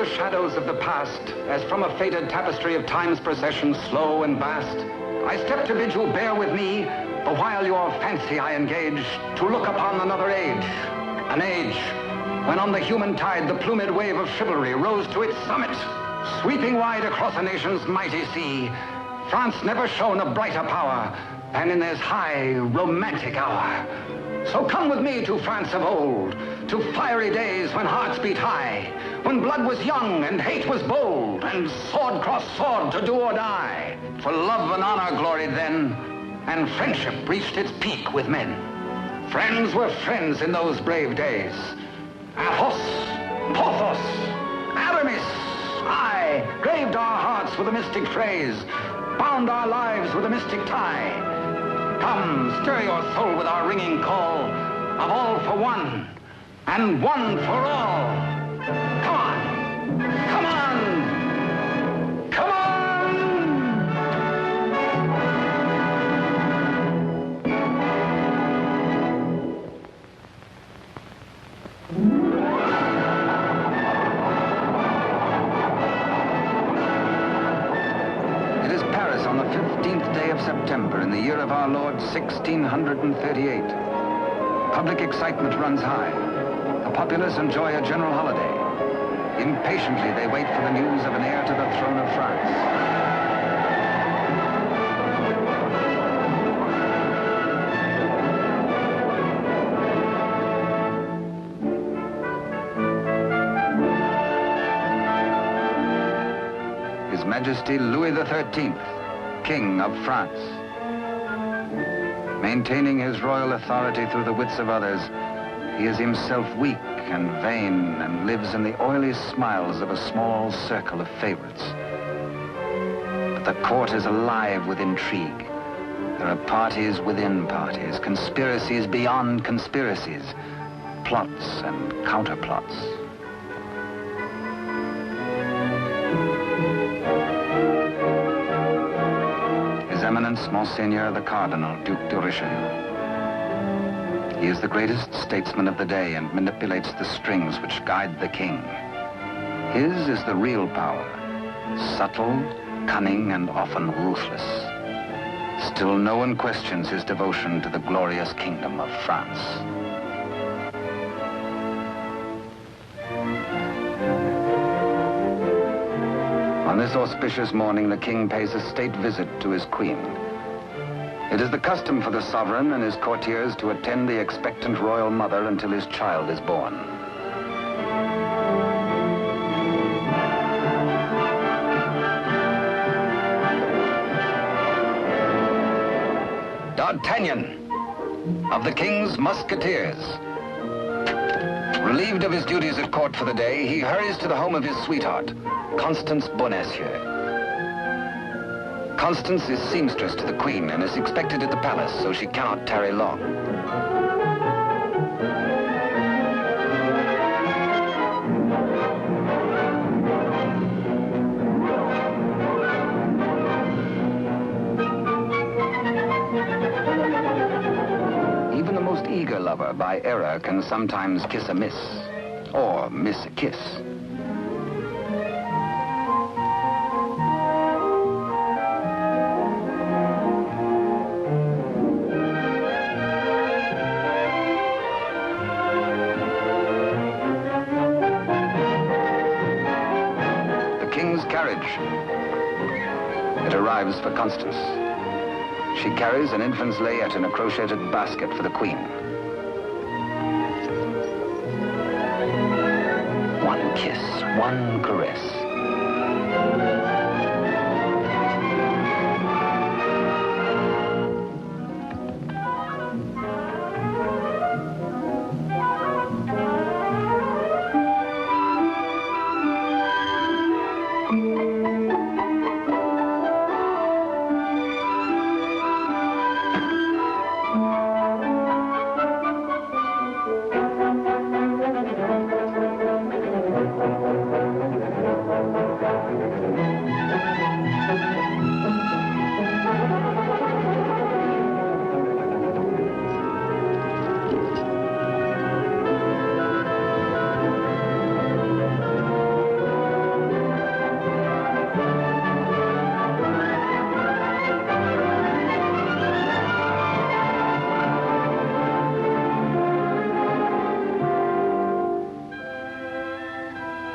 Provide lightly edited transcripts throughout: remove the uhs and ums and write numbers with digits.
the shadows of the past, as from a faded tapestry of time's procession, slow and vast, I step to bid you bear with me, the while your fancy I engage, to look upon another age, an age when on the human tide the plumed wave of chivalry rose to its summit, sweeping wide across a nation's mighty sea. France never shone a brighter power than in this high, romantic hour. So come with me to France of old, to fiery days when hearts beat high, when blood was young and hate was bold, and sword crossed sword to do or die. For love and honor gloried then, and friendship reached its peak with men. Friends were friends in those brave days. Athos, Porthos, Aramis, aye, graved our hearts with a mystic phrase, bound our lives with a mystic tie. Come, stir your soul with our ringing call of all for one, and one for all. Come on, come on, come on! It is Paris on the 15th day of September in the year of our Lord 1638. Public excitement runs high. The populace enjoy a general holiday. Impatiently, they wait for the news of an heir to the throne of France. His Majesty Louis XIII, King of France. Maintaining his royal authority through the wits of others, he is himself weak and vain and lives in the oily smiles of a small circle of favorites. But the court is alive with intrigue. There are parties within parties, conspiracies beyond conspiracies, plots and counterplots. His Eminence, Monseigneur the Cardinal, Duc de Richelieu. He is the greatest statesman of the day and manipulates the strings which guide the king. His is the real power, subtle, cunning, and often ruthless. Still no one questions his devotion to the glorious kingdom of France. On this auspicious morning, the king pays a state visit to his queen. It is the custom for the sovereign and his courtiers to attend the expectant royal mother until his child is born. D'Artagnan, of the King's Musketeers. Relieved of his duties at court for the day, he hurries to the home of his sweetheart, Constance Bonacieux. Constance is seamstress to the Queen and is expected at the palace, so she cannot tarry long. Even the most eager lover, by error, can sometimes kiss a miss, or miss a kiss. It arrives for Constance. She carries an infant's layette in a crocheted basket for the Queen. One kiss, one caress.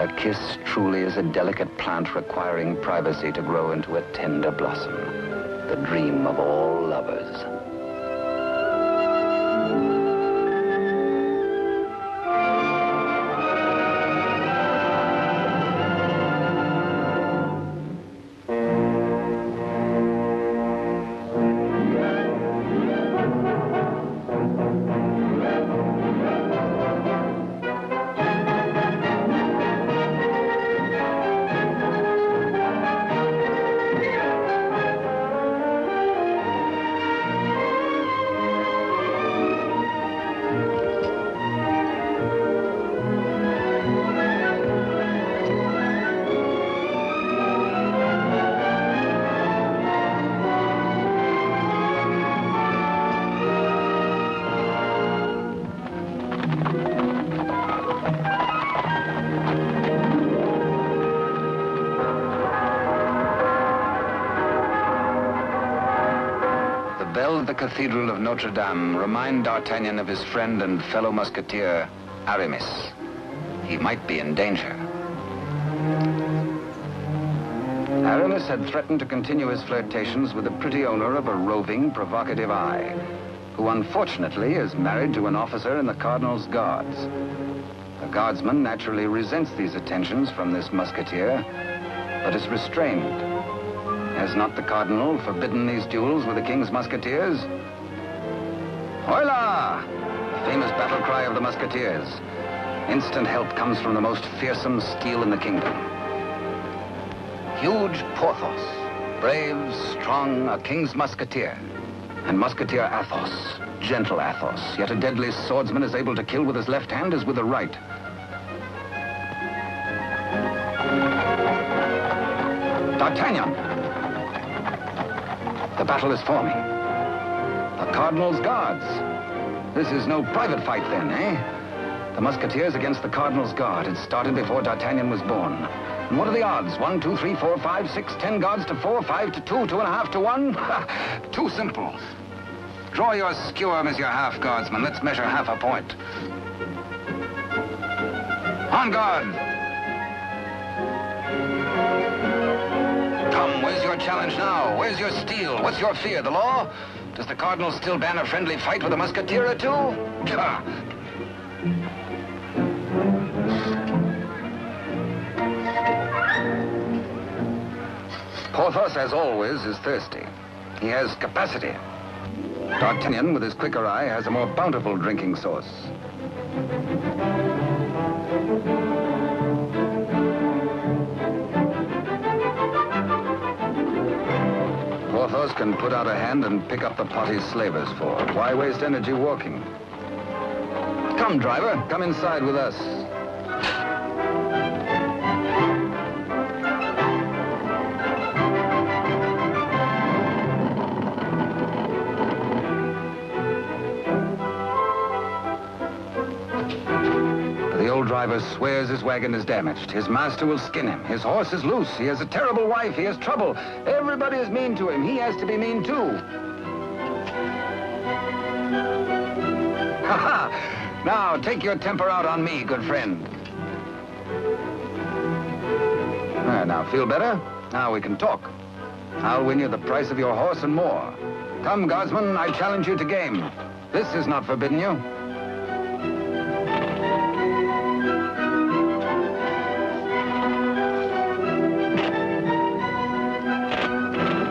That kiss truly is a delicate plant requiring privacy to grow into a tender blossom. The dream of all lovers. The Cathedral of Notre Dame remind D'Artagnan of his friend and fellow musketeer, Aramis. He might be in danger. Aramis had threatened to continue his flirtations with the pretty owner of a roving, provocative eye, who unfortunately is married to an officer in the Cardinal's guards. The guardsman naturally resents these attentions from this musketeer, but is restrained. Has not the Cardinal forbidden these duels with the King's Musketeers? Hola! Famous battle cry of the Musketeers. Instant help comes from the most fearsome steel in the kingdom. Huge Porthos, brave, strong, a King's Musketeer. And Musketeer Athos, gentle Athos, yet a deadly swordsman is able to kill with his left hand as with the right. D'Artagnan! The battle is forming. The Cardinal's guards. This is no private fight then, eh? The Musketeers against the Cardinal's guard. It started before D'Artagnan was born. And what are the odds? 1, 2, 3, 4, 5, 6, 10 guards to 4, 5 to 2, 2.5 to 1? Ha! Too simple. Draw your skewer, Monsieur Half Guardsman. Let's measure half a point. On guard! Come, where's your challenge now? Where's your steel? What's your fear? The law? Does the Cardinal still ban a friendly fight with a musketeer or two? Ha! Porthos, as always, is thirsty. He has capacity. D'Artagnan, with his quicker eye, has a more bountiful drinking source. Porthos can put out a hand and pick up the pot he's slavers for. Why waste energy walking? Come, driver, come inside with us. The old driver swears his wagon is damaged. His master will skin him. His horse is loose. He has a terrible wife. He has trouble. Everybody is mean to him. He has to be mean too. Ha ha! Now, take your temper out on me, good friend. Now, feel better? Now we can talk. I'll win you the price of your horse and more. Come, guardsman, I challenge you to game. This is not forbidden you.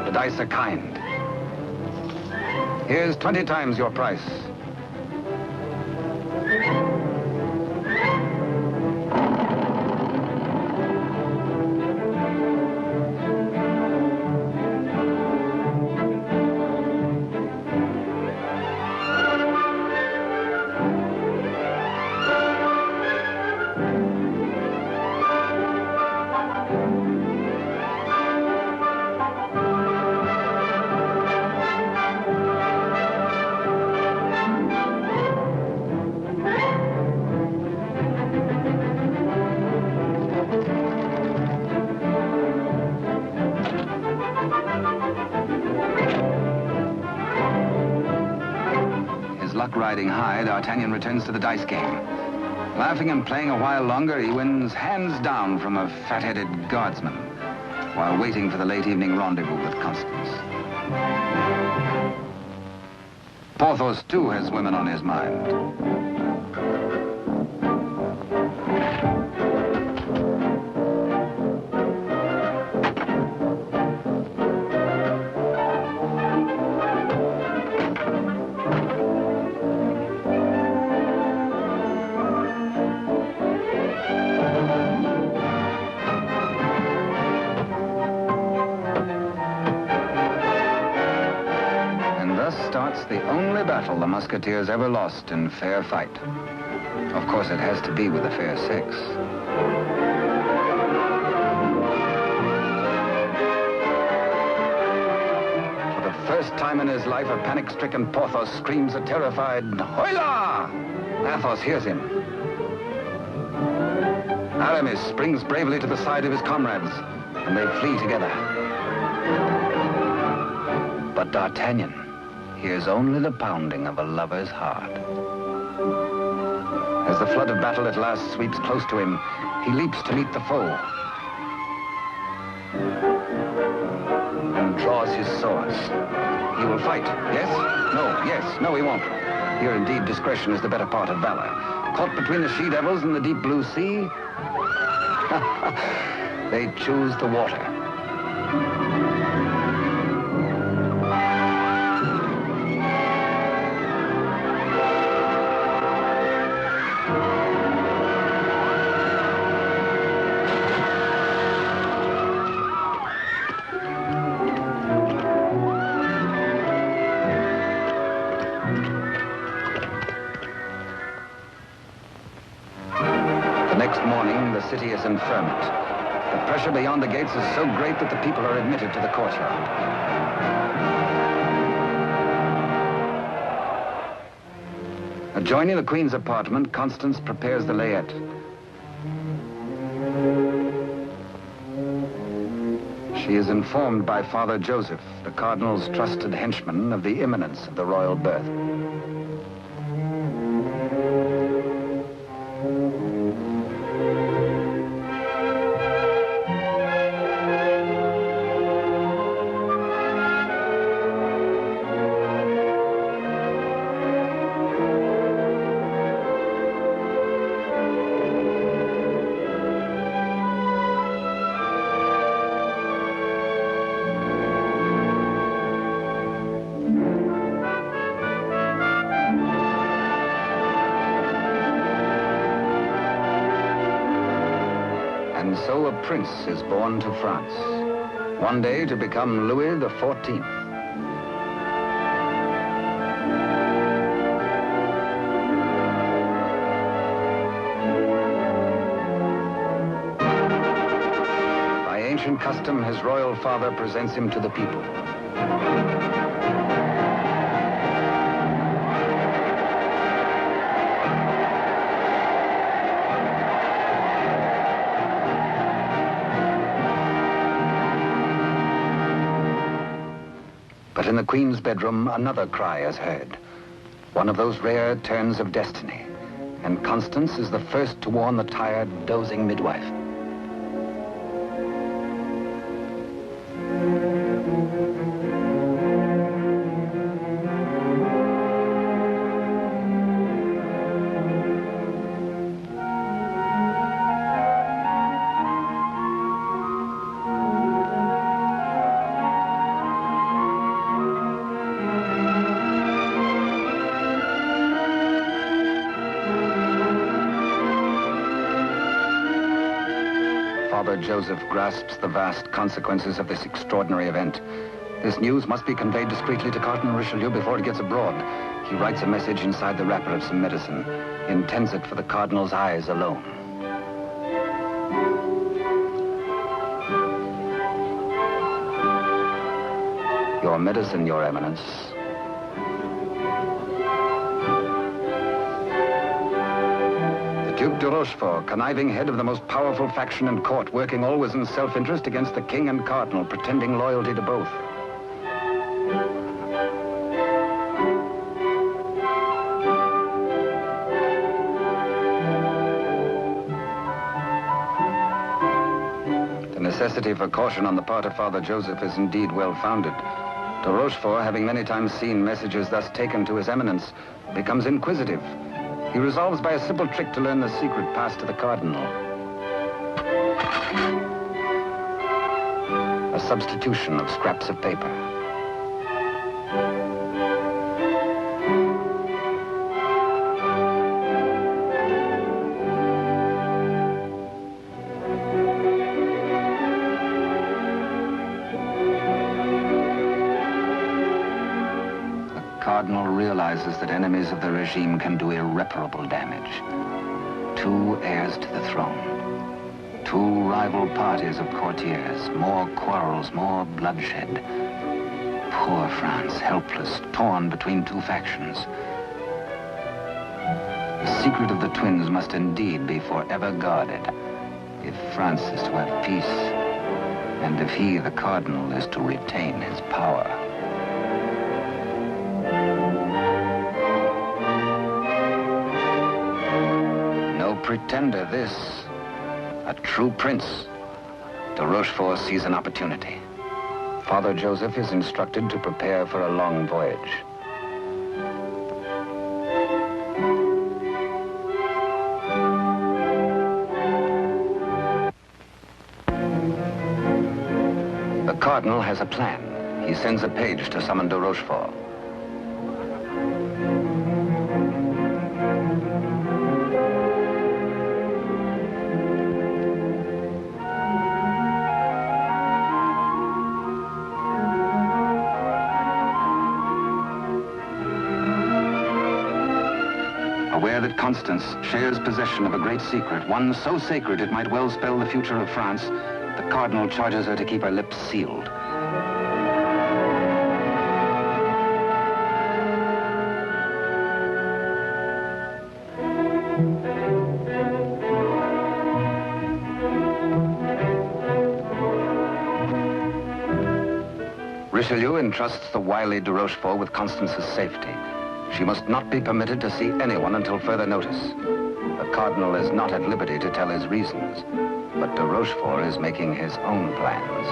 The dice are kind. Here's 20 times your price. Riding high, D'Artagnan returns to the dice game. Laughing and playing a while longer, he wins hands down from a fat-headed guardsman while waiting for the late evening rendezvous with Constance. Porthos, too, has women on his mind. Starts the only battle the Musketeers ever lost in fair fight. Of course, it has to be with the fair sex. For the first time in his life, a panic-stricken Porthos screams a terrified, "Hola!" Athos hears him. Aramis springs bravely to the side of his comrades, and they flee together. But D'Artagnan hears only the pounding of a lover's heart. As the flood of battle at last sweeps close to him, he leaps to meet the foe and draws his swords. He will fight. Yes? No. Yes. No, he won't. Here, indeed, discretion is the better part of valor. Caught between the she-devils and the deep blue sea, they choose the water. Next morning, the city is in ferment. The pressure beyond the gates is so great that the people are admitted to the courtyard. Adjoining the Queen's apartment, Constance prepares the layette. She is informed by Father Joseph, the Cardinal's trusted henchman, of the imminence of the royal birth. So a prince is born to France, one day to become Louis XIV. By ancient custom, his royal father presents him to the people. But in the Queen's bedroom, another cry is heard. One of those rare turns of destiny. And Constance is the first to warn the tired, dozing midwife. Father Joseph grasps the vast consequences of this extraordinary event. This news must be conveyed discreetly to Cardinal Richelieu before it gets abroad. He writes a message inside the wrapper of some medicine. He intends it for the Cardinal's eyes alone. Your medicine, Your Eminence. Duke de Rochefort, conniving head of the most powerful faction in court, working always in self-interest against the king and cardinal, pretending loyalty to both. necessity for caution on the part of Father Joseph is indeed well-founded. De Rochefort, having many times seen messages thus taken to his eminence, becomes inquisitive. He resolves by a simple trick to learn the secret passed to the cardinal. A substitution of scraps of paper. Cardinal realizes that enemies of the regime can do irreparable damage. 2 heirs to the throne. 2 rival parties of courtiers. More quarrels, more bloodshed. Poor France, helpless, torn between 2 factions. The secret of the twins must indeed be forever guarded if France is to have peace, and if he, the cardinal, is to retain his power. Pretender, this. A true prince. De Rochefort sees an opportunity. Father Joseph is instructed to prepare for a long voyage. The cardinal has a plan. He sends a page to summon de Rochefort. Aware that Constance shares possession of a great secret, one so sacred it might well spell the future of France, the cardinal charges her to keep her lips sealed. Richelieu entrusts the wily de Rochefort with Constance's safety. She must not be permitted to see anyone until further notice. The cardinal is not at liberty to tell his reasons, but de Rochefort is making his own plans.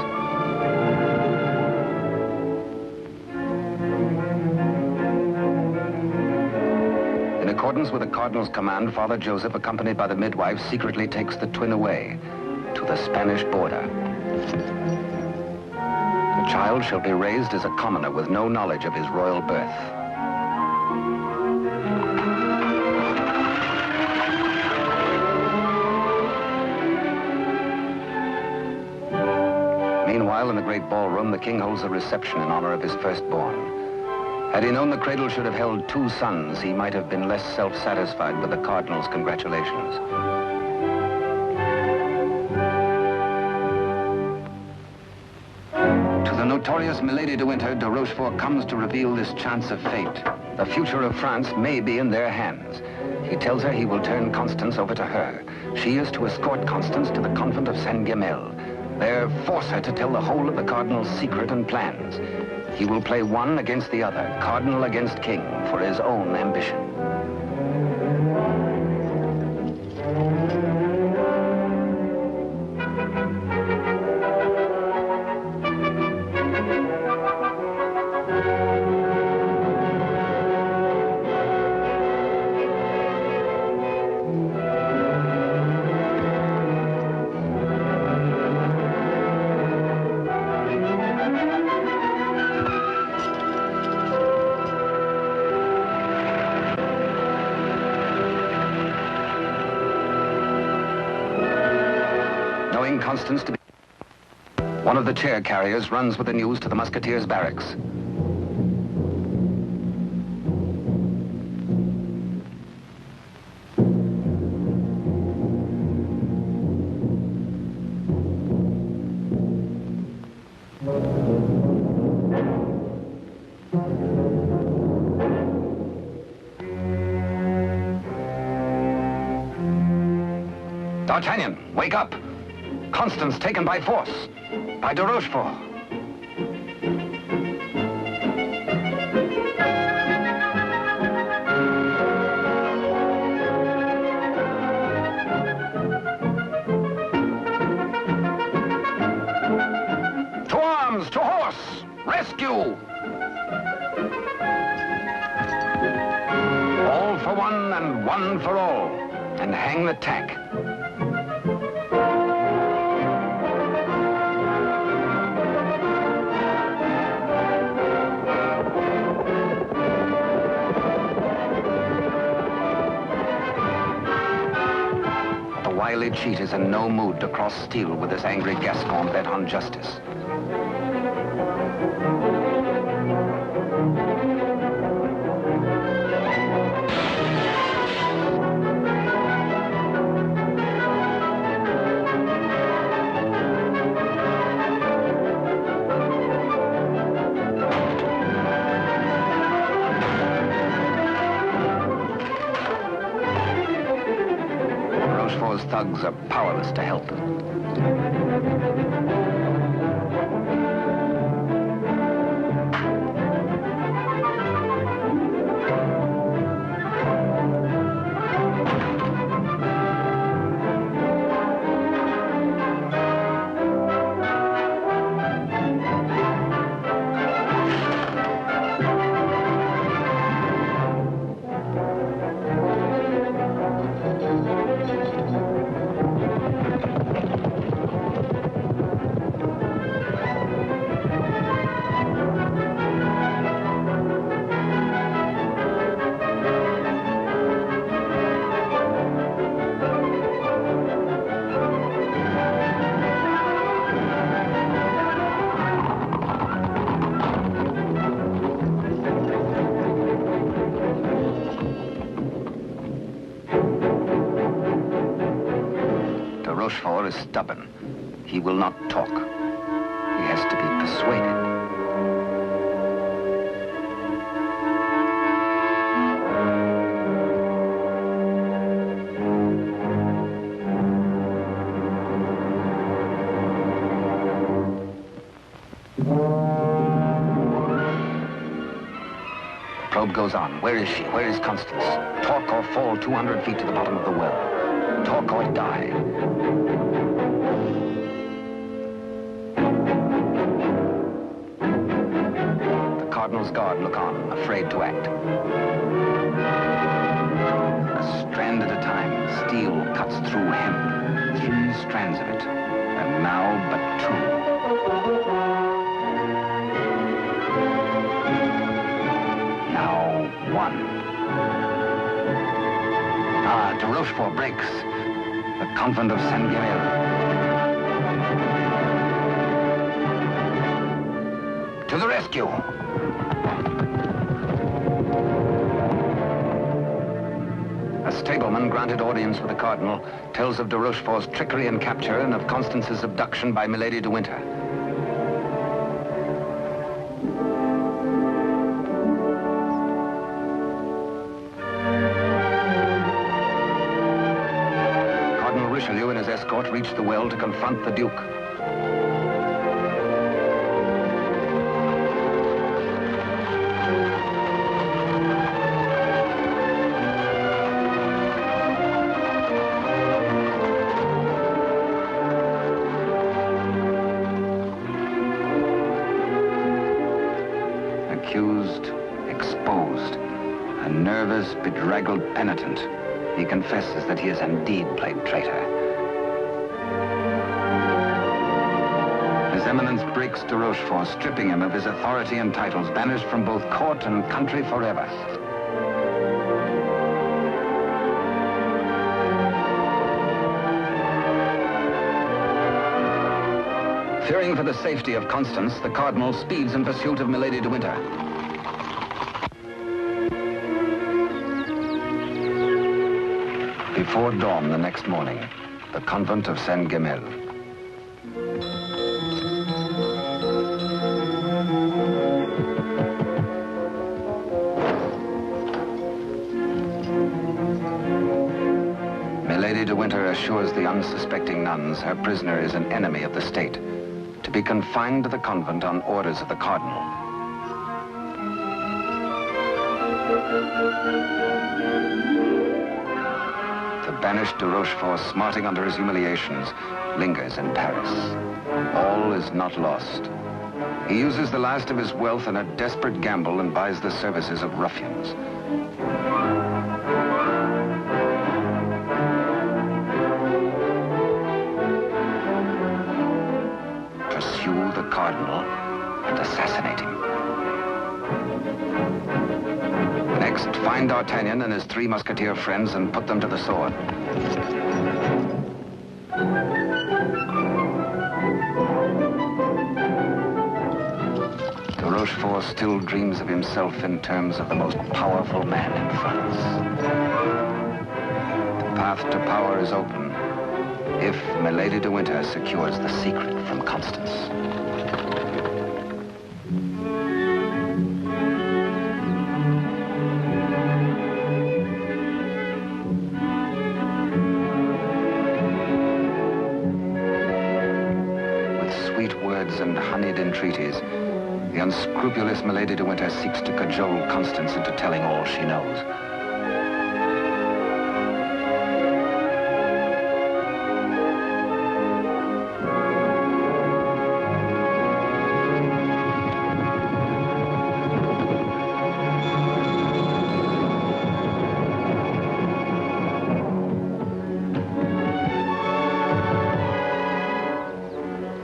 In accordance with the cardinal's command, Father Joseph, accompanied by the midwife, secretly takes the twin away to the Spanish border. The child shall be raised as a commoner with no knowledge of his royal birth. Meanwhile, in the great ballroom, the king holds a reception in honor of his firstborn. Had he known the cradle should have held 2 sons, he might have been less self-satisfied with the cardinal's congratulations. To the notorious Milady de Winter, de Rochefort comes to reveal this chance of fate. The future of France may be in their hands. He tells her he will turn Constance over to her. She is to escort Constance to the convent of Saint-Guemel. There, force her to tell the whole of the cardinal's secret and plans. He will play one against the other, cardinal against king, for his own ambition. Constance to be... One of the chair carriers runs with the news to the Musketeers' barracks. D'Artagnan, wake up! Constance taken by force, by de Rochefort. All for one and one for all, and hang the tack. The wily cheat is in no mood to cross steel with this angry Gascon bent on justice. Thugs are powerless to help. Rochefort is stubborn. He will not talk. He has to be persuaded. The probe goes on. Where is she? Where is Constance? Talk or fall 200 feet to the bottom of the well. Talk or die. The Cardinal's guard look on, afraid to act. A strand at a time, steel cuts through hemp. 3 strands of it, and now but 2. Now 1. De Rochefort breaks. The convent of Saint-Guerre. To the rescue! A stableman granted audience with the Cardinal tells of de Rochefort's trickery and capture and of Constance's abduction by Milady de Winter. Richelieu and his escort reached the well to confront the Duke. Accused, exposed, a nervous, bedraggled penitent. He confesses that he has indeed played traitor. His Eminence breaks de Rochefort, stripping him of his authority and titles, banished from both court and country forever. Fearing for the safety of Constance, the Cardinal speeds in pursuit of Milady de Winter. Before dawn the next morning, the convent of Saint-Guerre. Milady de Winter assures the unsuspecting nuns her prisoner is an enemy of the state, to be confined to the convent on orders of the Cardinal. The banished de Rochefort, smarting under his humiliations, lingers in Paris. All is not lost. He uses the last of his wealth in a desperate gamble and buys the services of ruffians. Pursue the Cardinal and assassinate him. Next, find D'Artagnan and his three Musketeer friends and put them to the sword. De Rochefort still dreams of himself in terms of the most powerful man in France. The path to power is open if Milady de Winter secures the secret from Constance. And honeyed entreaties, the unscrupulous Milady de Winter seeks to cajole Constance into telling all she knows.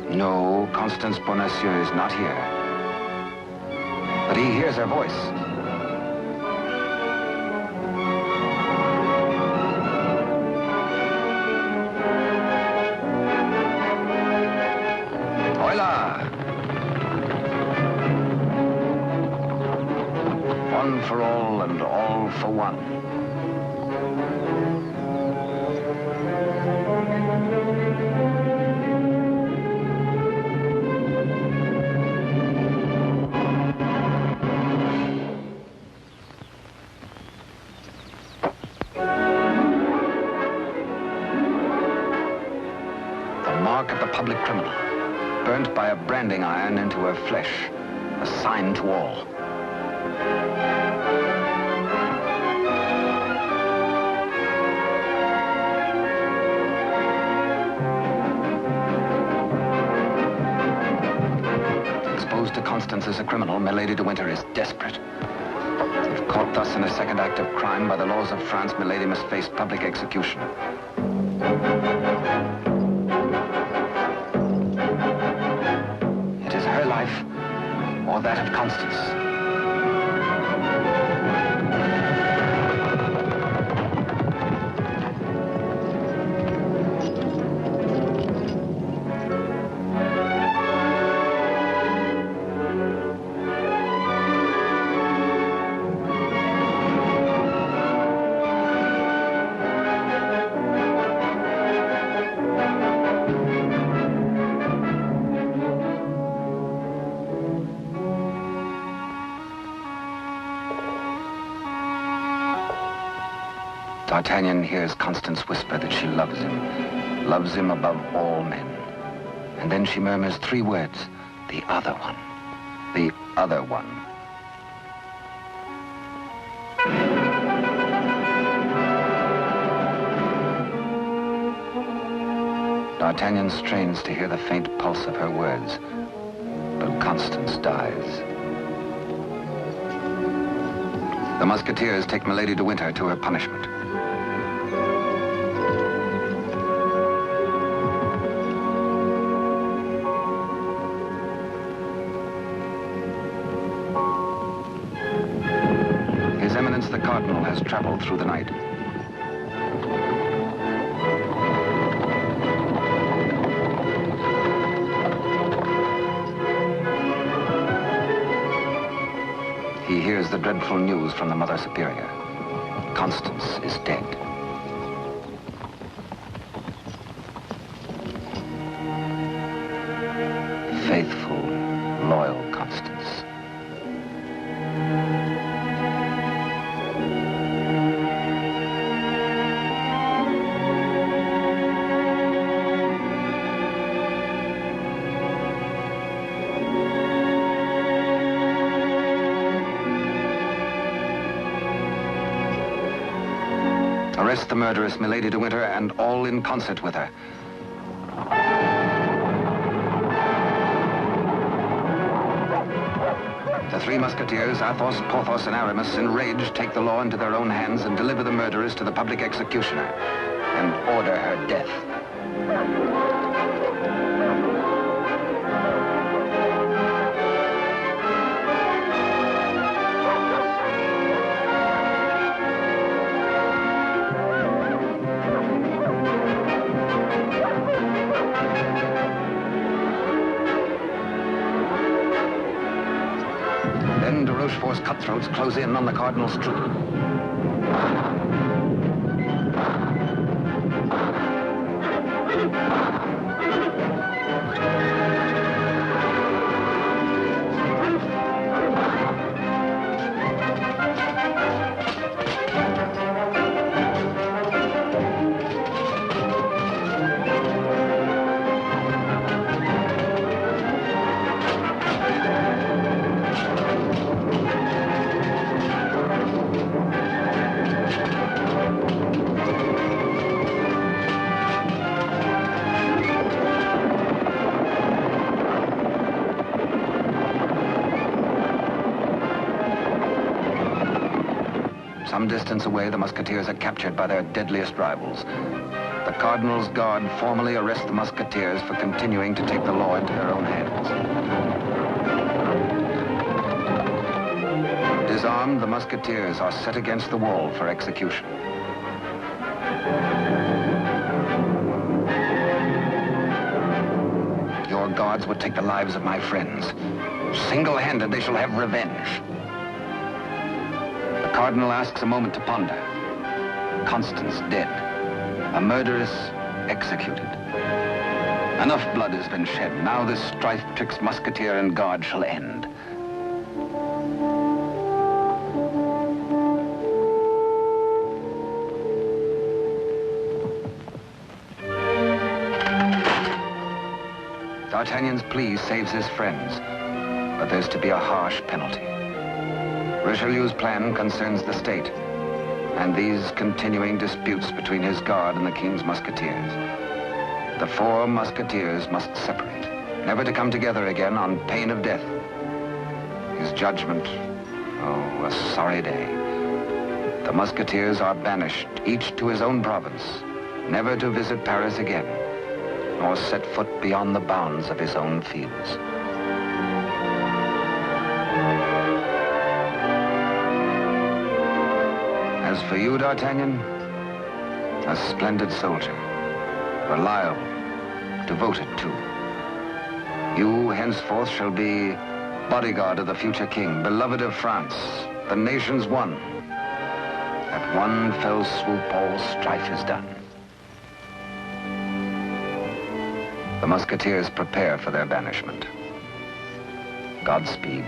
No, Constance Bonacieux is not here. But he hears her voice. Hola! One for all and all for one. Mark of the public criminal, burnt by a branding iron into her flesh, a sign to all. Exposed to Constance as a criminal, Milady de Winter is desperate. If caught thus in a second act of crime, by the laws of France, Milady must face public execution. Or that of Constance. D'Artagnan hears Constance whisper that she loves him above all men. And then she murmurs three words, the other one, the other one. D'Artagnan strains to hear the faint pulse of her words, but Constance dies. The Musketeers take Milady de Winter to her punishment. His Eminence the Cardinal has traveled through the night. He hears the dreadful news from the Mother Superior. Constance is dead. Faithful, loyal Constance. Arrest the murderess, Milady de Winter, and all in concert with her. Three Musketeers, Athos, Porthos, and Aramis, enraged, take the law into their own hands and deliver the murderess to the public executioner and order her death. Rochefort's cutthroats close in on the Cardinal's troop. Some distance away, the Musketeers are captured by their deadliest rivals. The Cardinal's guard formally arrest the Musketeers for continuing to take the law into their own hands. Disarmed, the Musketeers are set against the wall for execution. Your guards would take the lives of my friends. Single-handed, they shall have revenge. The Cardinal asks a moment to ponder. Constance dead. A murderess executed. Enough blood has been shed. Now this strife twixt Musketeer and guard shall end. D'Artagnan's plea saves his friends, but there's to be a harsh penalty. Richelieu's plan concerns the state, and these continuing disputes between his guard and the King's Musketeers. The four Musketeers must separate, never to come together again on pain of death. His judgment, oh, a sorry day. The Musketeers are banished, each to his own province, never to visit Paris again, nor set foot beyond the bounds of his own fields. As for you, D'Artagnan, a splendid soldier, reliable, devoted too. You henceforth shall be bodyguard of the future king, beloved of France, the nation's one. At one fell swoop, all strife is done. The Musketeers prepare for their banishment. Godspeed,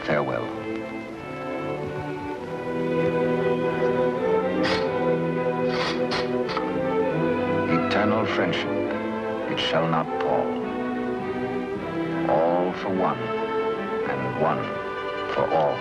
farewell. Eternal friendship, it shall not pall. All for one, and one for all.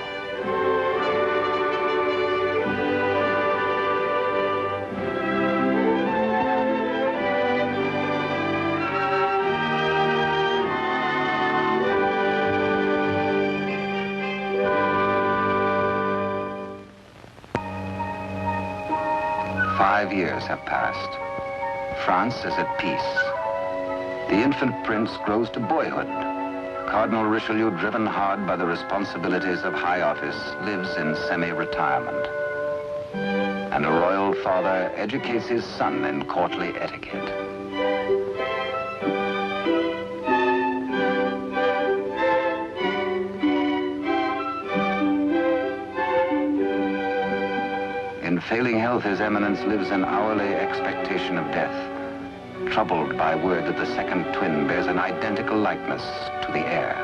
"5 years have passed. France is at peace. The infant prince grows to boyhood. Cardinal Richelieu, driven hard by the responsibilities of high office, lives in semi-retirement. And a royal father educates his son in courtly etiquette. In failing health, His Eminence lives in hourly expectation of death, troubled by word that the second twin bears an identical likeness to the heir.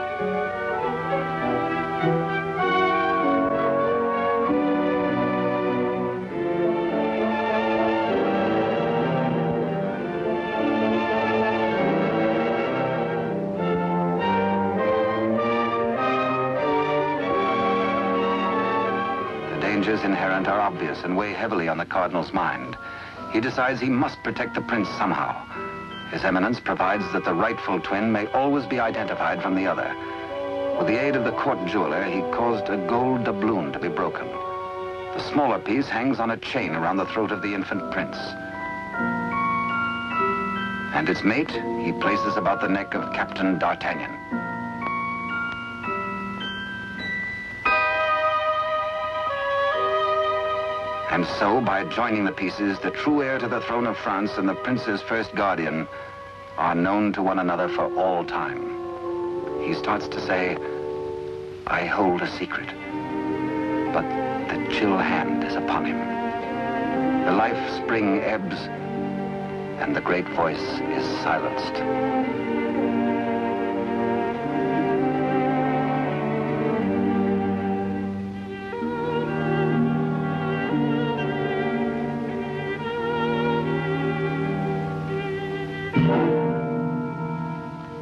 Dangers inherent are obvious and weigh heavily on the Cardinal's mind. He decides he must protect the prince somehow. His Eminence provides that the rightful twin may always be identified from the other. With the aid of the court jeweler, he caused a gold doubloon to be broken. The smaller piece hangs on a chain around the throat of the infant prince. And its mate he places about the neck of Captain D'Artagnan. And so, by joining the pieces, the true heir to the throne of France and the prince's first guardian are known to one another for all time. He starts to say, I hold a secret. But the chill hand is upon him. The life spring ebbs, and the great voice is silenced.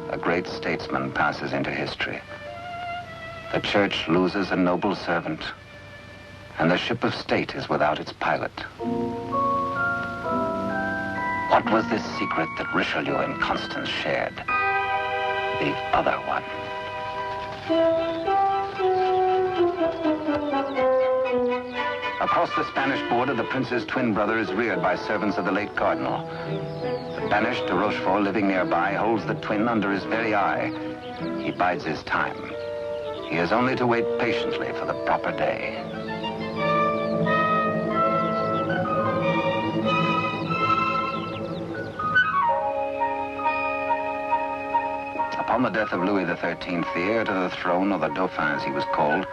A great statesman passes into history. The church loses a noble servant, and the ship of state is without its pilot. What was this secret that Richelieu and Constance shared? The other one. Across the Spanish border, the prince's twin brother is reared by servants of the late cardinal. The banished de Rochefort, living nearby, holds the twin under his very eye. He bides his time. He has only to wait patiently for the proper day. Upon the death of Louis XIII, the heir to the throne, or the Dauphin as he was called,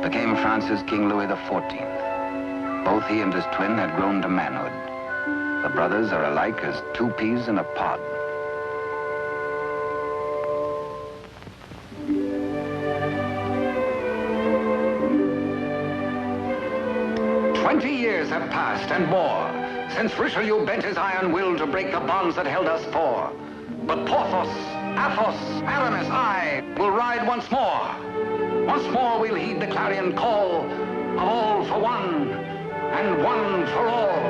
became France's King Louis XIV. Both he and his twin had grown to manhood. The brothers are alike as two peas in a pod. Years have passed and more since Richelieu bent his iron will to break the bonds that held us four. But Porthos, Athos, Aramis, I will ride once more. Once more we'll heed the clarion call of all for one and one for all.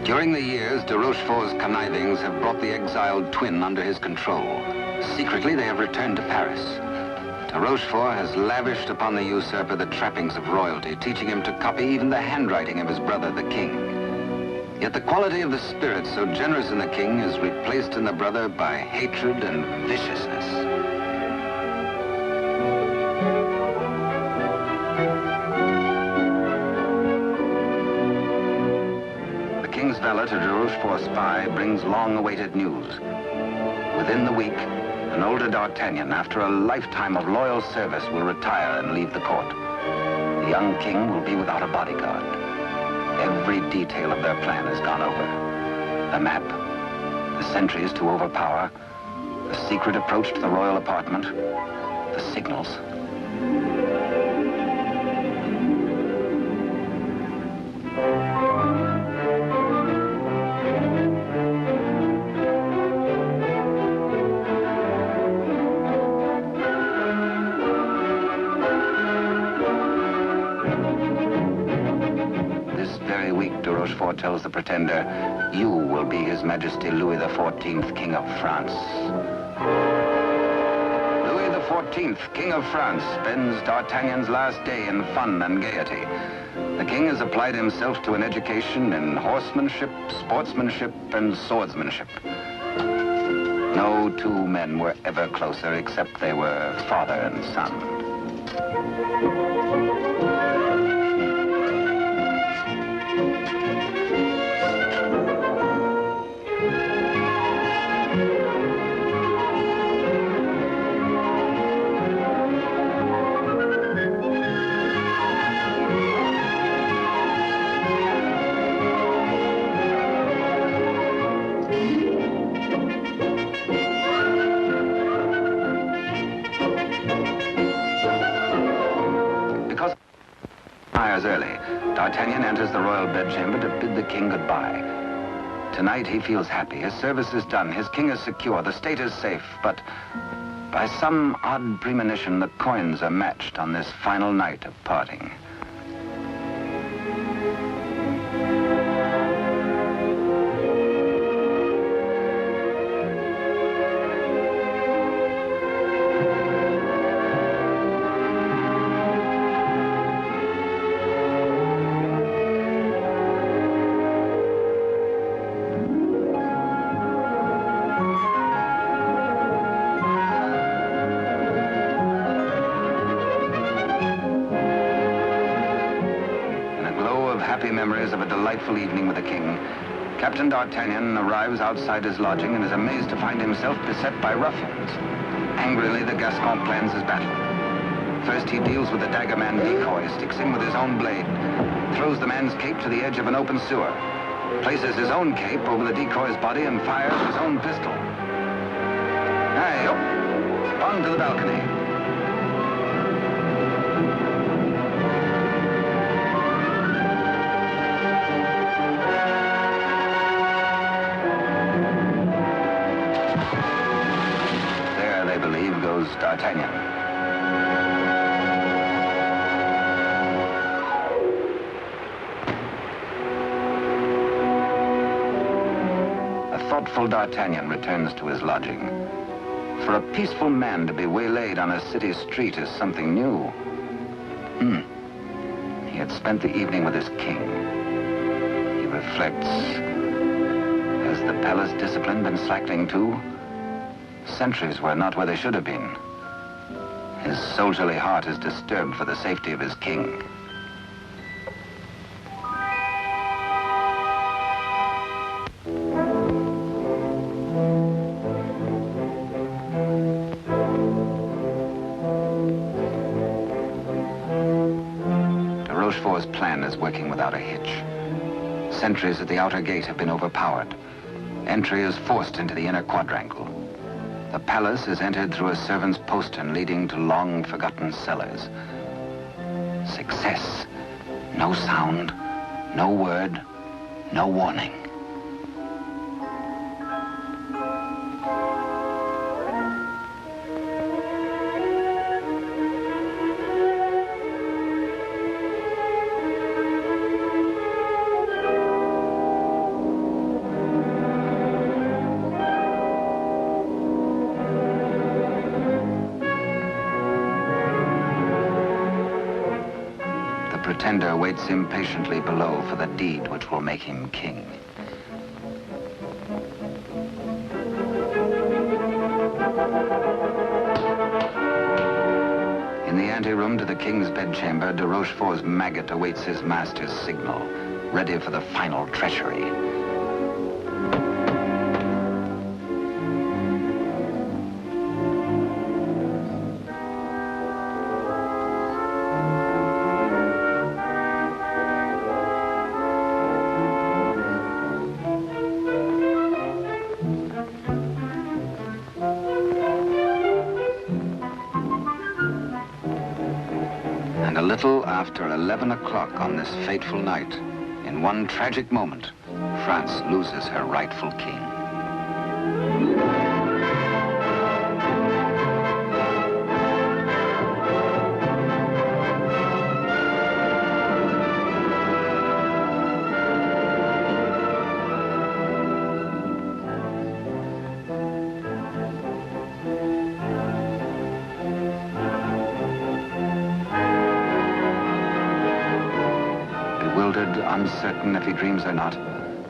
During the years, de Rochefort's connivings have brought the exiled twin under his control. Secretly, they have returned to Paris. De Rochefort has lavished upon the usurper the trappings of royalty, teaching him to copy even the handwriting of his brother, the king. Yet the quality of the spirit so generous in the king is replaced in the brother by hatred and viciousness. The king's valet, a de Rochefort spy, brings long-awaited news. Within the week, an older D'Artagnan, after a lifetime of loyal service, will retire and leave the court. The young king will be without a bodyguard. Every detail of their plan has gone over. The map, the sentries to overpower, the secret approach to the royal apartment, the signals. Rochefort tells the pretender, you will be His Majesty Louis XIV, King of France. Louis XIV, King of France, spends D'Artagnan's last day in fun and gaiety. The king has applied himself to an education in horsemanship, sportsmanship, and swordsmanship. No two men were ever closer, except they were father and son. Early, D'Artagnan enters the royal bedchamber to bid the king goodbye. Tonight he feels happy. His service is done. His king is secure. The state is safe. But by some odd premonition, the coins are matched on this final night of parting. memories of a delightful evening with the king, Captain D'Artagnan arrives outside his lodging and is amazed to find himself beset by ruffians. Angrily, the Gascon plans his battle. First, he deals with the dagger man decoy, sticks him with his own blade, throws the man's cape to the edge of an open sewer, places his own cape over the decoy's body and fires his own pistol. Hey, up, on to the balcony. There, they believe, goes D'Artagnan. Thoughtful D'Artagnan returns to his lodging. For a peaceful man to be waylaid on a city street is something new. He had spent the evening with his king. He reflects. Has the palace discipline been slackening too? Sentries were not where they should have been. His soldierly heart is disturbed for the safety of his king. Working without a hitch. Sentries at the outer gate have been overpowered. Entry is forced into the inner quadrangle. The palace is entered through a servant's postern leading to long-forgotten cellars. Success. No sound, no word, no warning. Pretender waits impatiently below for the deed which will make him king. In the anteroom to the king's bedchamber, de Rochefort's maggot awaits his master's signal, ready for the final treachery. After 11 o'clock on this fateful night, in one tragic moment, France loses her rightful king. Uncertain if he dreams or not,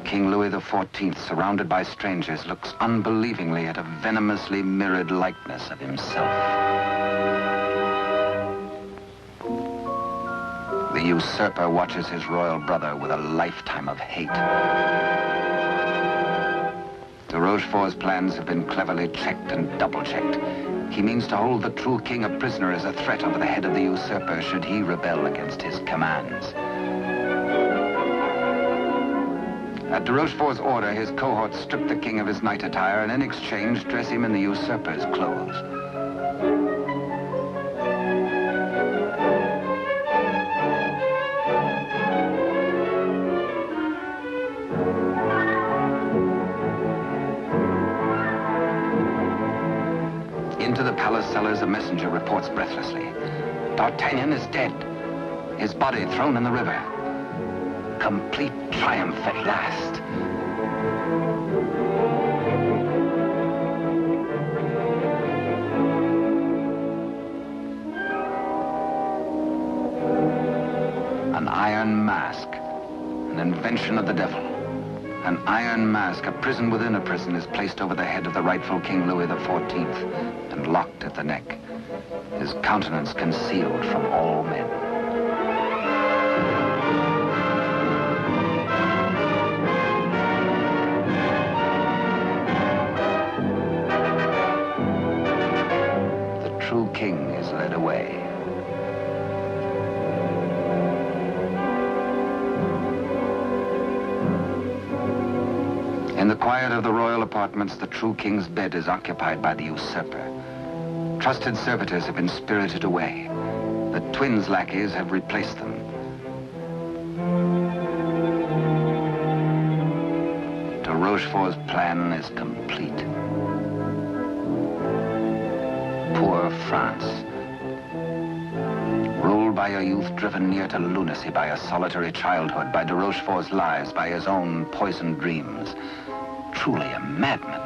King Louis XIV, surrounded by strangers, looks unbelievingly at a venomously mirrored likeness of himself. The usurper watches his royal brother with a lifetime of hate. De Rochefort's plans have been cleverly checked and double-checked. He means to hold the true king a prisoner as a threat over the head of the usurper should he rebel against his commands. At de Rochefort's order, his cohorts strip the king of his night attire and in exchange dress him in the usurper's clothes. Into the palace cellars, a messenger reports breathlessly. D'Artagnan is dead. His body thrown in the river. Complete triumph at last. An iron mask, an invention of the devil. An iron mask, a prison within a prison, is placed over the head of the rightful King Louis XIV and locked at the neck, his countenance concealed from all men. true king is led away. In the quiet of the royal apartments, the true king's bed is occupied by the usurper. Trusted servitors have been spirited away. The twins' lackeys have replaced them. De Rochefort's plan is complete. Poor France. Ruled by a youth driven near to lunacy by a solitary childhood, by de Rochefort's lies, by his own poisoned dreams. Truly a madman.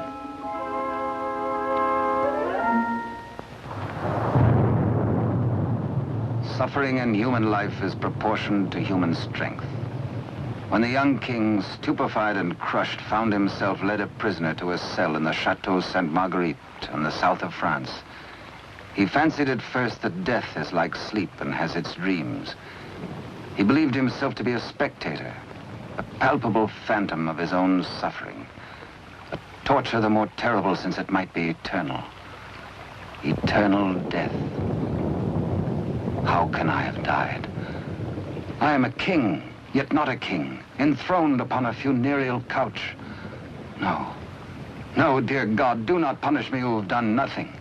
Suffering in human life is proportioned to human strength. When the young king, stupefied and crushed, found himself led a prisoner to a cell in the Chateau Sainte Marguerite in the south of France, he fancied at first that death is like sleep and has its dreams. He believed himself to be a spectator, a palpable phantom of his own suffering. A torture the more terrible since it might be eternal. Eternal death. How can I have died? I am a king, yet not a king, enthroned upon a funereal couch. No, no, dear God, do not punish me who have done nothing.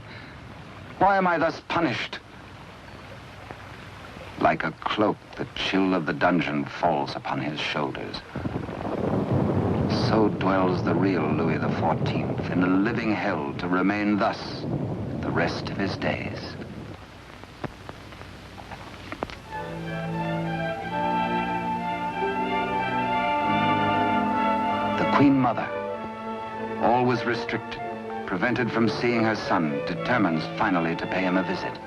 Why am I thus punished? Like a cloak, the chill of the dungeon falls upon his shoulders. So dwells the real Louis XIV in a living hell to remain thus the rest of his days. The Queen Mother, always restricted, prevented from seeing her son, determines finally to pay him a visit.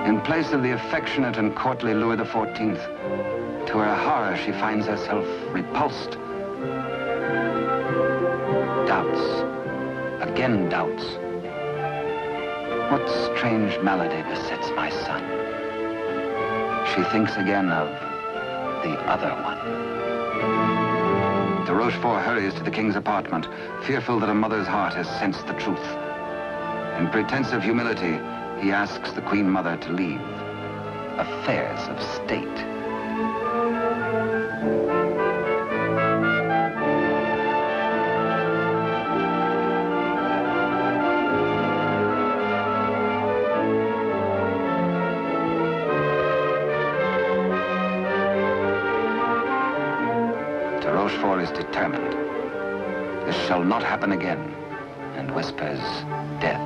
In place of the affectionate and courtly Louis XIV, to her horror, she finds herself repulsed. Doubts, again doubts. What strange malady besets my son? She thinks again of the other one. De Rochefort hurries to the king's apartment, fearful that a mother's heart has sensed the truth. In pretense of humility, he asks the Queen Mother to leave affairs of state. De Rochefort is determined. This shall not happen again, and whispers death.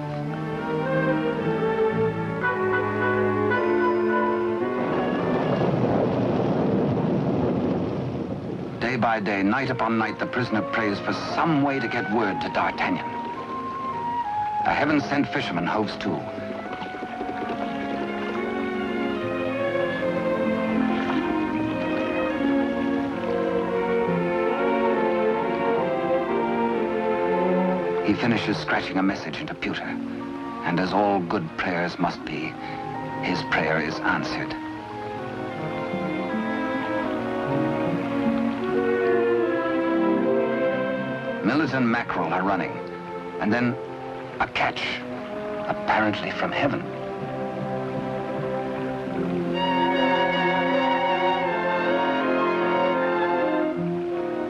Day by day, night upon night, the prisoner prays for some way to get word to D'Artagnan. A heaven-sent fisherman hoves to. He finishes scratching a message into pewter, and as all good prayers must be, his prayer is answered. Millet and mackerel are running, and then a catch, apparently from heaven.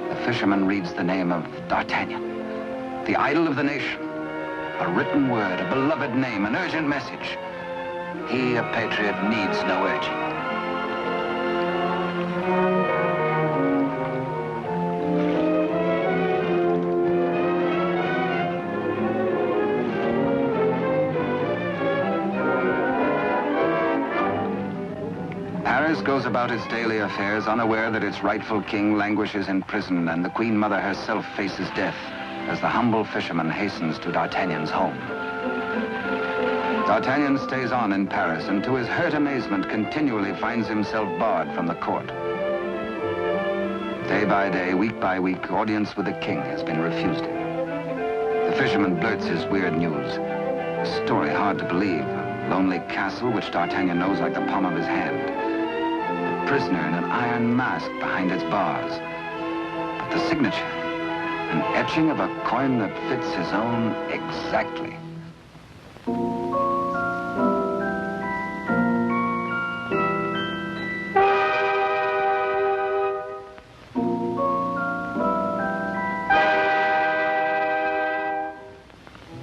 The fisherman reads the name of D'Artagnan, the idol of the nation. A written word, a beloved name, an urgent message. He, a patriot, needs no urging. Paris goes about its daily affairs, unaware that its rightful king languishes in prison, and the Queen Mother herself faces death as the humble fisherman hastens to D'Artagnan's home. D'Artagnan stays on in Paris, and to his hurt amazement continually finds himself barred from the court. Day by day, week by week, audience with the king has been refused him. The fisherman blurts his weird news. A story hard to believe. A lonely castle which D'Artagnan knows like the palm of his hand. A prisoner in an iron mask behind its bars. But the signature, An etching of a coin that fits his own exactly.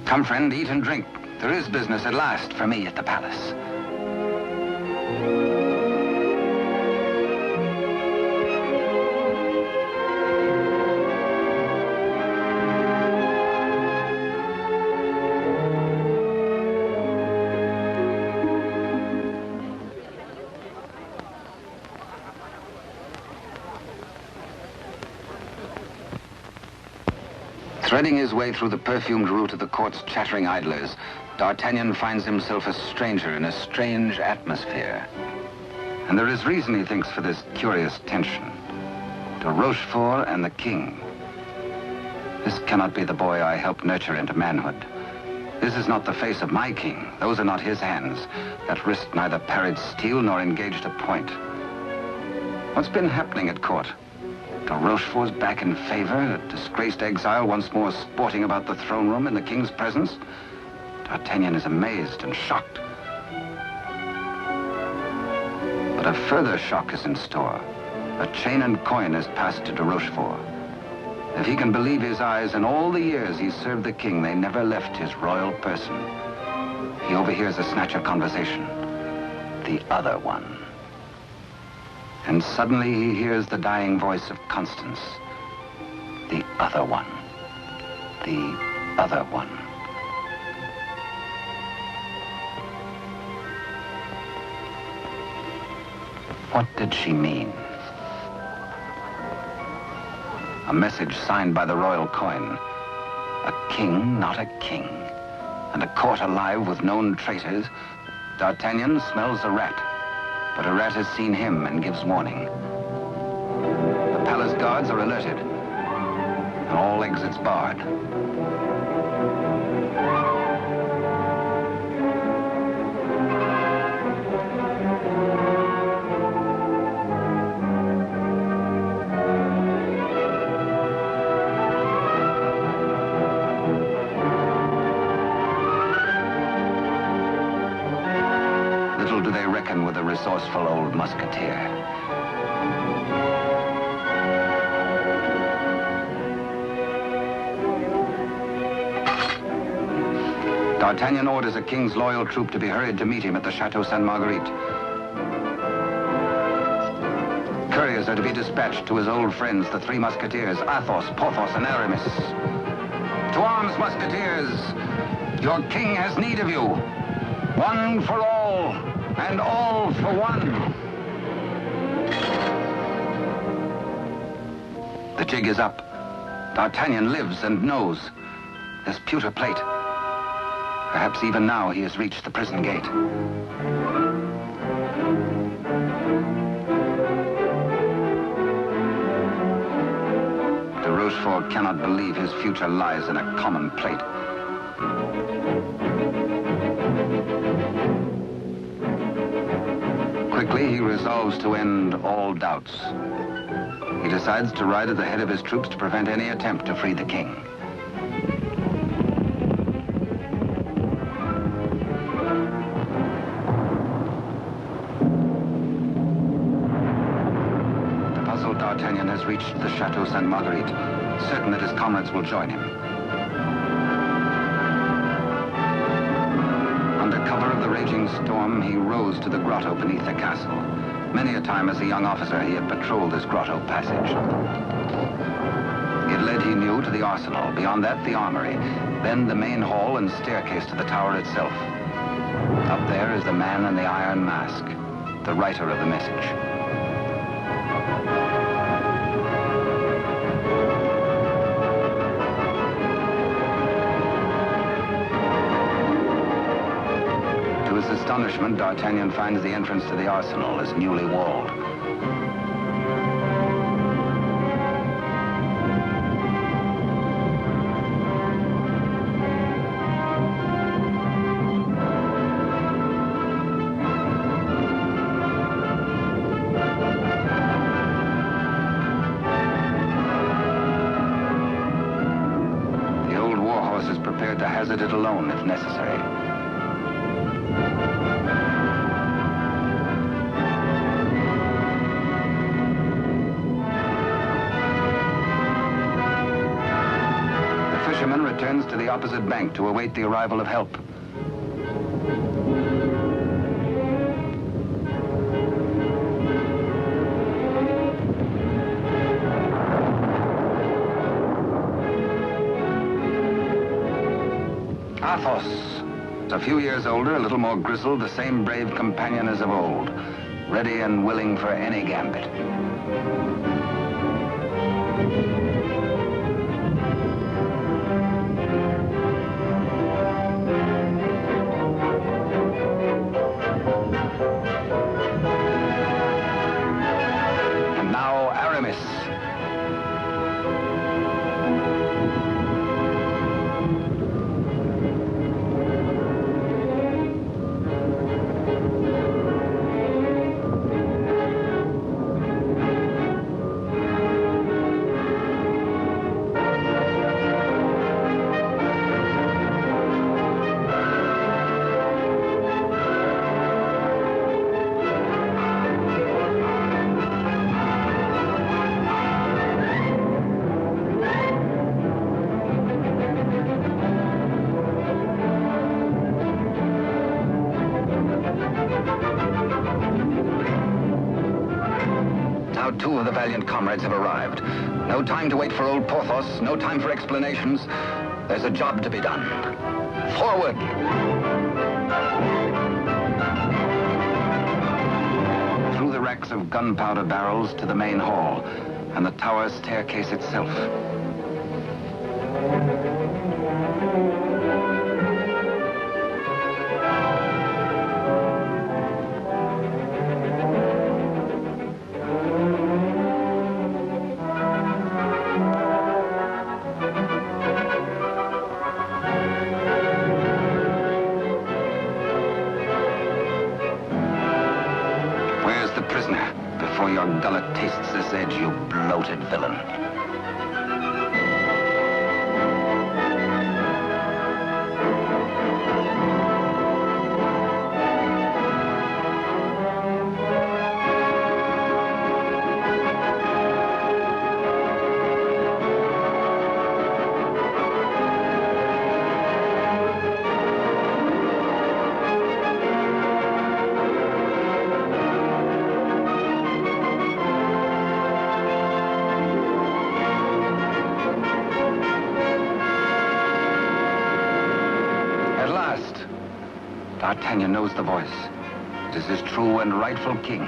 Come, friend, eat and drink. There is business at last for me at the palace. Threading his way through the perfumed route of the court's chattering idlers, D'Artagnan finds himself a stranger in a strange atmosphere. And there is reason, he thinks, for this curious tension. De Rochefort and the king. This cannot be the boy I helped nurture into manhood. This is not the face of my king. Those are not his hands, that wrist neither parried steel nor engaged a point. What's been happening at court? De Rochefort's back in favor, a disgraced exile once more sporting about the throne room in the king's presence. D'Artagnan is amazed and shocked. But a further shock is in store. A chain and coin is passed to de Rochefort. If he can believe his eyes, in all the years he served the king, they never left his royal person. He overhears a snatch of conversation. The other one. And suddenly he hears the dying voice of Constance. The other one. The other one. What did she mean? A message signed by the royal coin. A king, not a king. And a court alive with known traitors. D'Artagnan smells a rat. But a rat has seen him and gives warning. The palace guards are alerted, and all exits barred. Little do they reckon with a resourceful old musketeer. D'Artagnan orders a king's loyal troop to be hurried to meet him at the Chateau Sainte Marguerite. Couriers are to be dispatched to his old friends, the Three Musketeers, Athos, Porthos, and Aramis. To arms, musketeers! Your king has need of you. One for all, and all for one. The jig is up. D'Artagnan lives and knows. There's pewter plate. Perhaps even now he has reached the prison gate. De Rochefort cannot believe his future lies in a common plate. Quickly, he resolves to end all doubts. He decides to ride at the head of his troops to prevent any attempt to free the king. The puzzled D'Artagnan has reached the Chateau Sainte Marguerite, certain that his comrades will join him. Under cover of the raging storm, he rose to the grotto beneath the castle. Many a time as a young officer, he had patrolled this grotto passage. It led, he knew, to the arsenal. Beyond that, the armory. Then the main hall and staircase to the tower itself. Up there is the man in the iron mask, the writer of the message. To his astonishment, D'Artagnan finds the entrance to the arsenal is newly walled. prepared to hazard it alone if necessary. The fisherman returns to the opposite bank to await the arrival of help. Athos, a few years older, a little more grizzled, the same brave companion as of old, ready and willing for any gambit. And now Aramis. Two of the valiant comrades have arrived. No time to wait for old Porthos, no time for explanations. There's a job to be done. Forward! Through the racks of gunpowder barrels to the main hall, and the tower staircase itself. Before your gullet tastes this edge, you bloated villain. D'Artagnan knows the voice. It is his true and rightful king,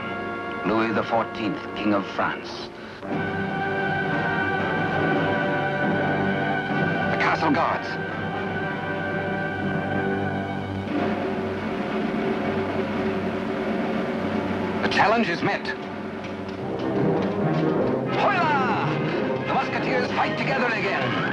Louis XIV, King of France. The castle guards. The challenge is met. Hola! The Musketeers fight together again.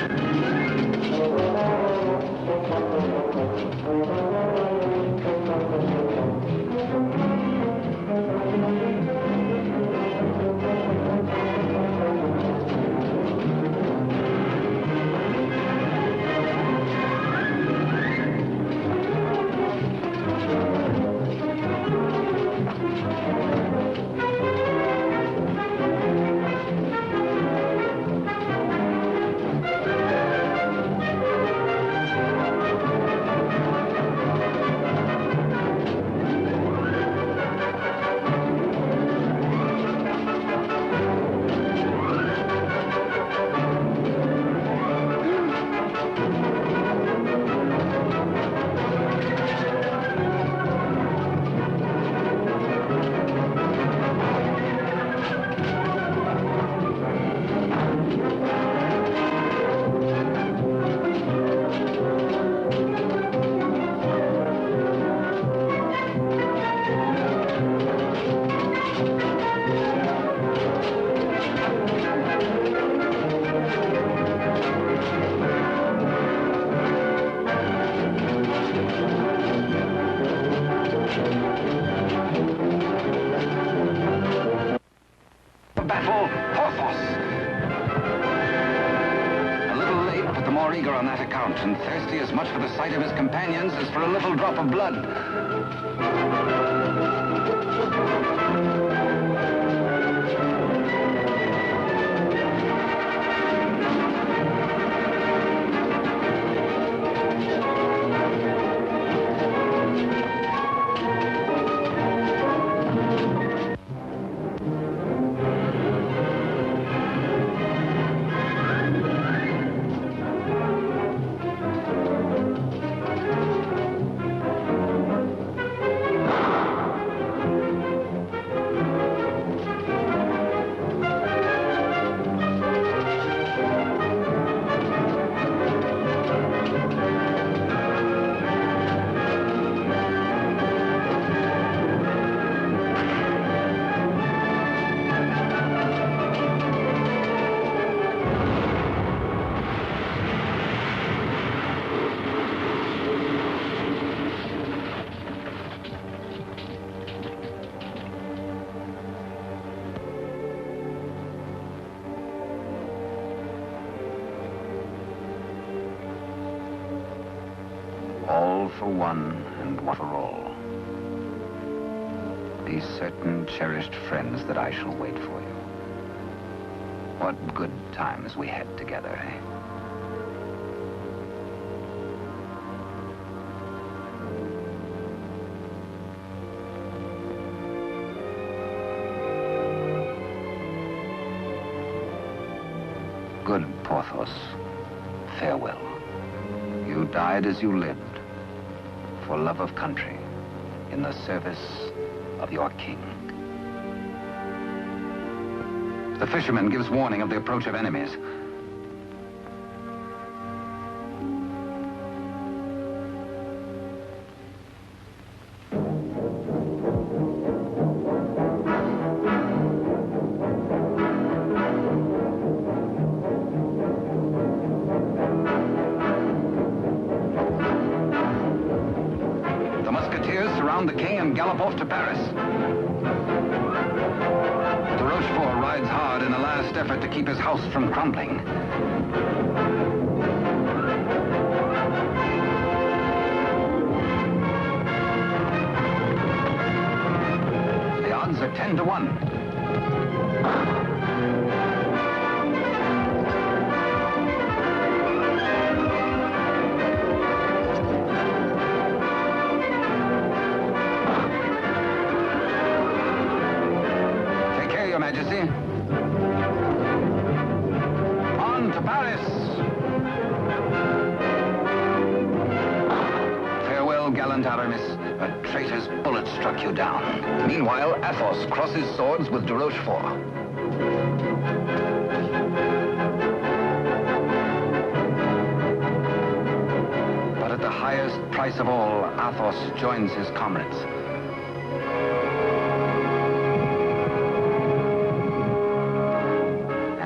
the more eager on that account, and thirsty as much for the sight of his companions as for a little drop of blood. All for one and one for all. Be certain, cherished friends, that I shall wait for you. What good times we had together, eh? Good Porthos, farewell. You died as you lived, for love of country, in the service of your king. The fisherman gives warning of the approach of enemies. The king and gallop off to Paris. De Rochefort rides hard in a last effort to keep his house from crumbling. The odds are 10 to 1. Majesty. On to Paris. Farewell, gallant Aramis. A traitor's bullet struck you down. Meanwhile, Athos crosses swords with de Rochefort. But at the highest price of all, Athos joins his comrades.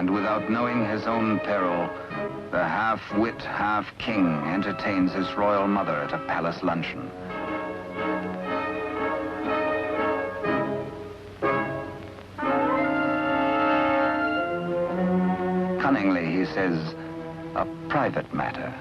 Without knowing his own peril, the half-wit, half-king entertains his royal mother at a palace luncheon. Cunningly, he says, a private matter.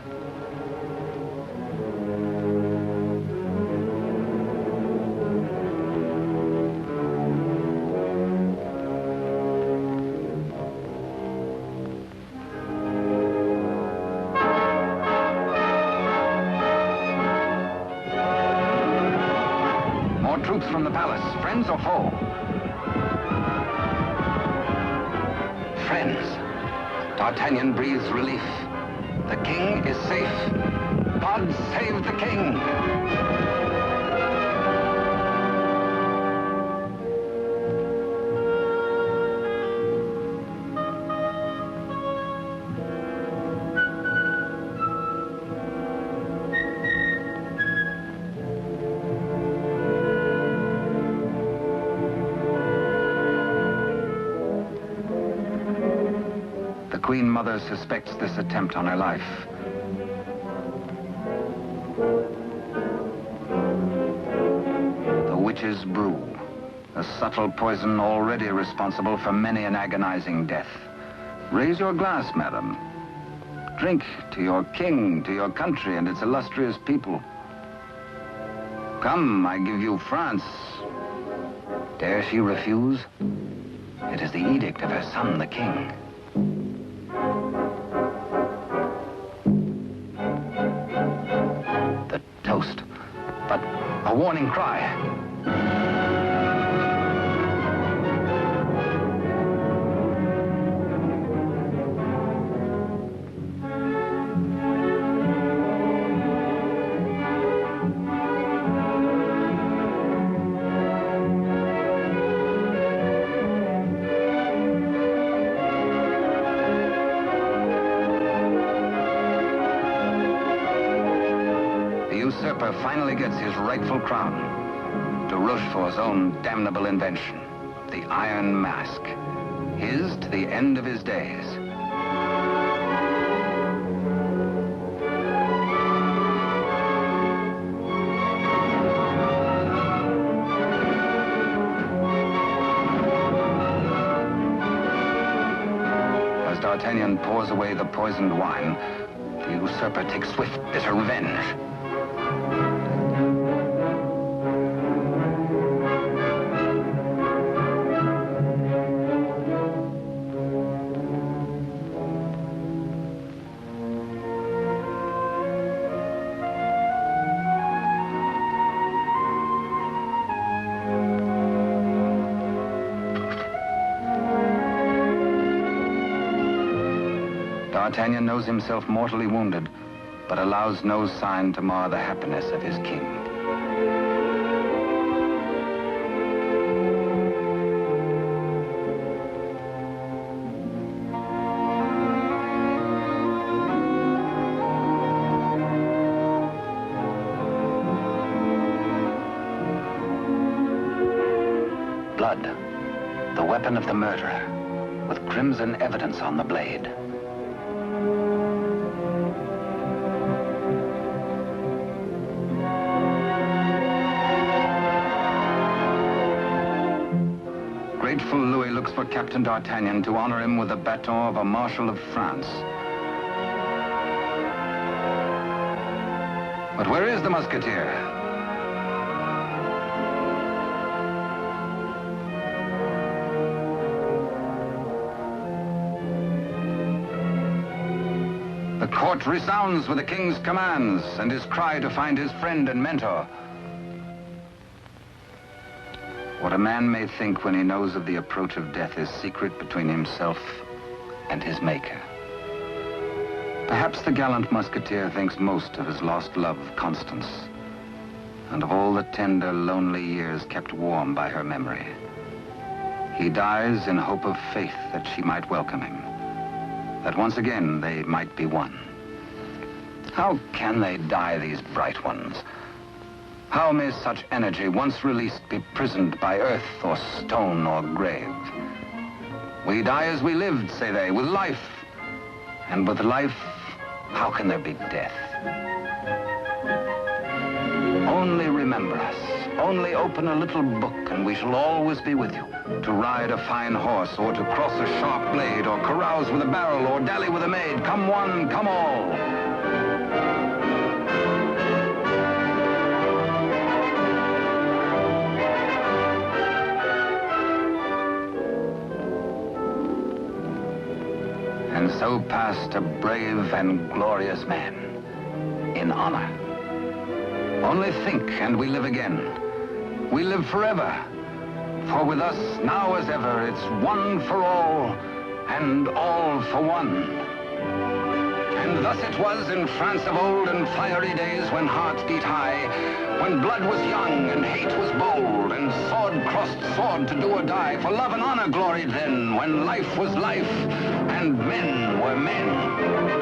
Troops from the palace, friends or foe? Friends. D'Artagnan breathes relief. The king is safe. God save the king! Queen Mother suspects this attempt on her life. The witch's brew, a subtle poison already responsible for many an agonizing death. Raise your glass, madam. Drink to your king, to your country, and its illustrious people. Come, I give you France. Dare she refuse? It is the edict of her son, the king. The toast, but a warning cry. Finally gets his rightful crown. De Rochefort's own damnable invention, the Iron Mask, his to the end of his days. As D'Artagnan pours away the poisoned wine, the usurper takes swift, bitter revenge. D'Artagnan knows himself mortally wounded, but allows no sign to mar the happiness of his king. Blood, the weapon of the murderer, with crimson evidence on the blade. Grateful Louis looks for Captain D'Artagnan to honor him with the baton of a Marshal of France. But where is the Musketeer? The court resounds with the king's commands and his cry to find his friend and mentor. What a man may think when he knows of the approach of death is secret between himself and his maker. Perhaps the gallant Musketeer thinks most of his lost love, Constance, and of all the tender, lonely years kept warm by her memory. He dies in hope of faith that she might welcome him, that once again they might be one. How can they die, these bright ones? How may such energy, once released, be prisoned by earth or stone or grave? We die as we lived, say they, with life. And with life, how can there be death? Only remember us. Only open a little book and we shall always be with you. To ride a fine horse, or to cross a sharp blade, or carouse with a barrel, or dally with a maid. Come one, come all. And so passed a brave and glorious man, in honor. Only think, and we live again. We live forever. For with us, now as ever, it's one for all, and all for one. And thus it was in France of old, in fiery days when hearts beat high, when blood was young and hate was bold, and sword crossed sword to do or die. For love and honor gloried then, when life was life, and men were men.